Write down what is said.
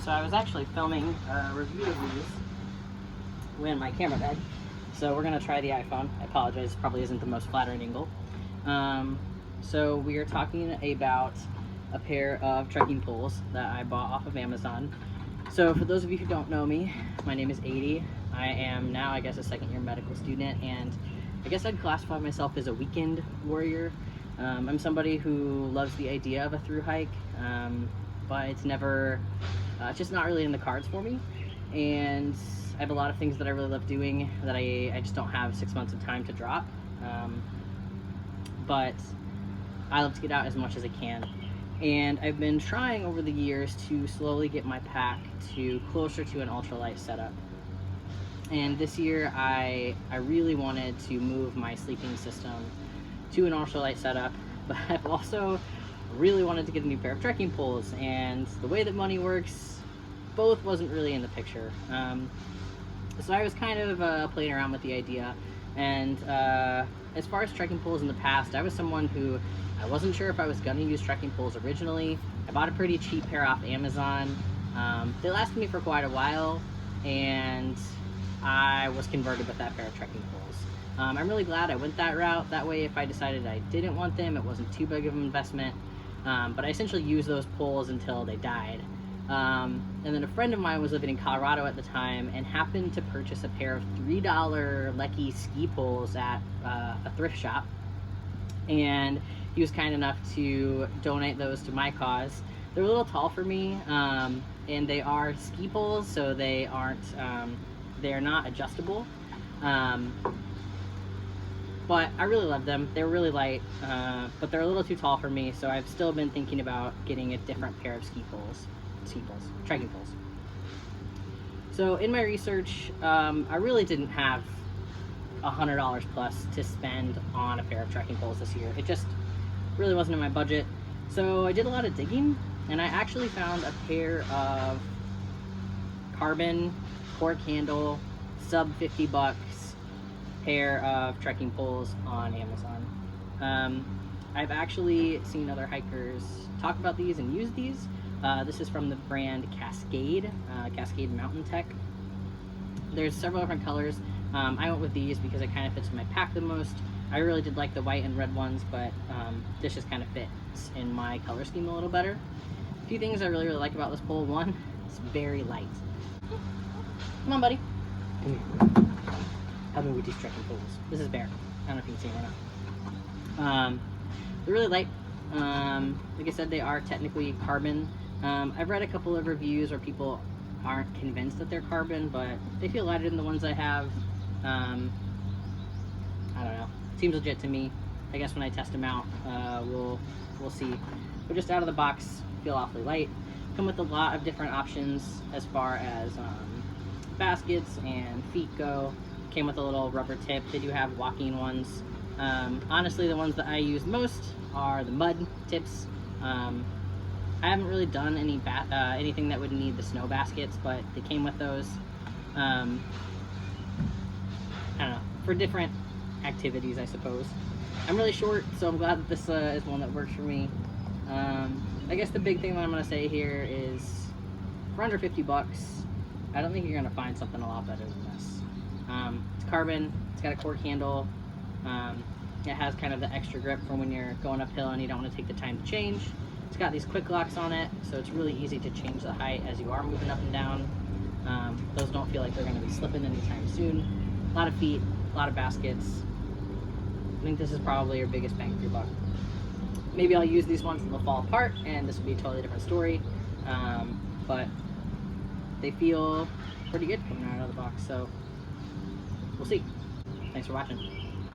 So I was actually filming a review of these when my camera died. So we're gonna try the iPhone. I apologize, it probably isn't the most flattering angle. So we are talking about a pair of trekking poles that I bought off of Amazon. So for those of you who don't know me, my name is 80. I am now, I guess, a second-year medical student, and I guess I'd classify myself as a weekend warrior. I'm somebody who loves the idea of a thru hike, but it's never, it's just not really in the cards for me. And I have a lot of things that I really love doing that I just don't have 6 months of time to drop. But I love to get out as much as I can. And I've been trying over the years to slowly get my pack to closer to an ultralight setup. And this year I really wanted to move my sleeping system to an ultralight setup, but I've also really wanted to get a new pair of trekking poles, and the way that money works, both wasn't really in the picture. So I was kind of playing around with the idea, and as far as trekking poles in the past, I was someone who I wasn't sure if I was going to use trekking poles originally. I bought a pretty cheap pair off Amazon. They lasted me for quite a while, and I was converted with that pair of trekking poles. I'm really glad I went that route. That way, if I decided I didn't want them, it wasn't too big of an investment. But I essentially used those poles until they died. And then a friend of mine was living in Colorado at the time and happened to purchase a pair of $3 Lecky ski poles at a thrift shop. And he was kind enough to donate those to my cause. They're a little tall for me, and they are ski poles, so they aren't, they're not adjustable. But I really love them. They're really light, but they're a little too tall for me, so I've still been thinking about getting a different pair of trekking poles. So in my research, I really didn't have $100 plus to spend on a pair of trekking poles this year. It just really wasn't in my budget. So I did a lot of digging, and I actually found a pair of carbon cork handle, sub 50 bucks pair of trekking poles on Amazon. I've actually seen other hikers talk about these and use these. This is from the brand Cascade, Cascade Mountain Tech. There's several different colors. I went with these because it kind of fits my pack the most. I really did like the white and red ones, but this just kind of fits in my color scheme a little better. A few things I really like about this pole. One, it's very light. Come on, buddy. Help me with these trekking poles. This is Bear. I don't know if you can see him or not. They're really light. Like I said, they are technically carbon. I've read a couple of reviews where people aren't convinced that they're carbon, but they feel lighter than the ones I have. I don't know. Seems legit to me. I guess when I test them out, we'll see. But just out of the box, feel awfully light. Come with a lot of different options as far as baskets and feet go. Came with a little rubber tip. They do have walking ones. Honestly, the ones that I use most are the mud tips. I haven't really done any anything that would need the snow baskets, but they came with those. I don't know, for different activities, I suppose. I'm really short, so I'm glad that this is one that works for me. I guess the big thing that I'm going to say here is, for under 50 bucks, I don't think you're going to find something a lot better than this. It's carbon, it's got a cork handle, it has kind of the extra grip for when you're going uphill and you don't want to take the time to change. It's got these quick locks on it, so it's really easy to change the height as you are moving up and down. Those don't feel like they're going to be slipping anytime soon. A lot of feet, a lot of baskets. I think this is probably your biggest bang for your buck. Maybe I'll use these ones and they'll fall apart, and this will be a totally different story. But they feel pretty good coming right out of the box, so we'll see. Thanks for watching.